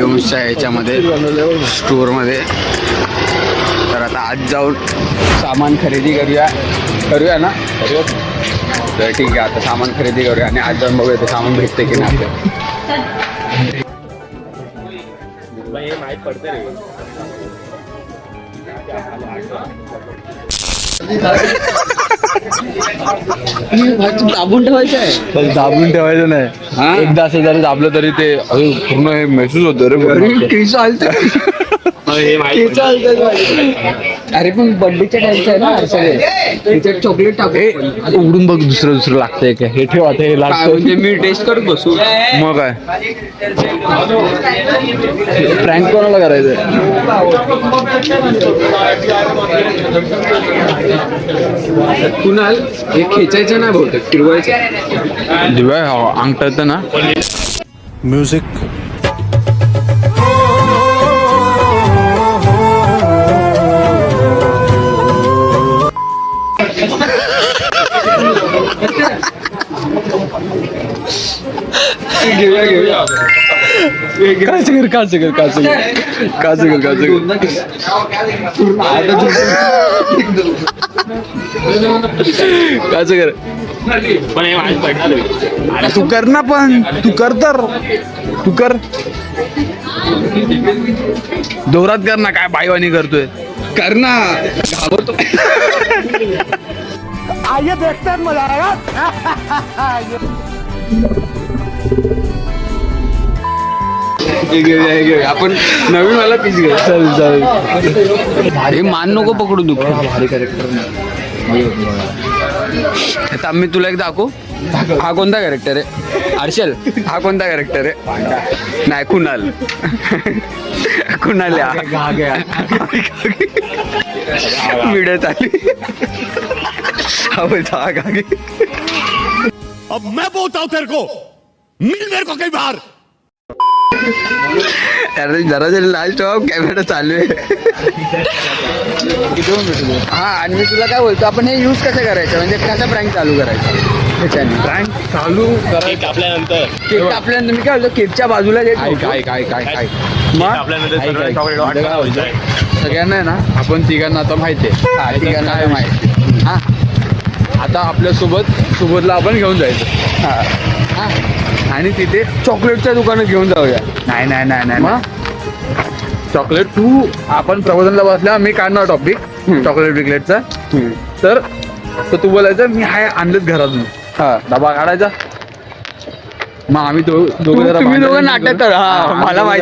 हरिवंशच्या याच्यामध्ये स्टोअरमध्ये. तर आता आज जाऊन सामान खरेदी करूया ना. तर ठीक आहे, आता सामान खरेदी करूया आणि आज जाऊन बघूया ते सामान भेटते की नाही आपल्याला. माहीत पडते रे. दाबून ठेवायचं आहे. दाबून ठेवायचं नाही. एकदा असं जरी दाबलं तरी ते पूर्ण हे महसूस होतं रे. केस आलते. अरे पण बर्थडेच्या टाइमचं आहे ना सगळे. त्याच्यात चॉकलेट टाकू. उघडून बघ, दुसरं लागतंय का हे. ठेव आता हे लागतं म्हणजे मी टेस्ट करत बसू. मग काय प्रँक कोणाला करायचं. कुणाल हे खेचायचं नाही बहुतेक, फिरवायचं. दिव्या अंगठा येतं ना. म्युझिक घेऊया काच कर. पण हे माहीत पडणार. तू कर ना, पण तू कर जोरात कर ना. काय बाईवानी करतोय. कर ना. घाबरतो. आइए देखते हैं मजा आएगा. घेऊया आपण नवीन वाला पीस घेऊ. चालेल. अरे मान नको पकडू तू. भारी कॅरेक्टर. आता मी तुला एक दाखवू. हा कोणता कॅरेक्टर आहे हर्षल? हा कोणता कॅरेक्टर आहे? नाही कुणाल. कुणाल व्हिडिओ चालली. हा बोलतो हा गागे. अब मैं बोलता हूं तेरे को, मिल मेरे को कई बार. अरे जरा जरी लास्ट कॅमेरा चालू आहे. हा आणि मी तुला काय बोलतो, आपण हे यूज कसं करायचं, म्हणजे कसा प्रँक चालू करायचा त्याच्याने. प्रँक चालू केक कापल्यानंतर केक कापल्यानंतर मी काय बोलतो, केकच्या बाजूला जे काय मग कापल्यानंतर सगळं chocolate वाटलं. सगळ्यांना आहे ना, आपण तिघांना आता माहिती आहे. हा, तिघांना आहे माहिती. हा, आता आपल्या सोबतला आपण घेऊन जायचं. हा आणि तिथे चॉकलेटच्या दुकानात घेऊन जाऊया. नाही मग चॉकलेट आपण प्रबोधनला बसल्या, मी काढणार टॉपिक चॉकलेट बिकलेटचा. तर तू बोलायचं मी हाय आणलेत घरातून. हा डबा काढायचा. मग आम्ही दोघं तुम्ही दोघं नाटक करा. हा मला माहिती.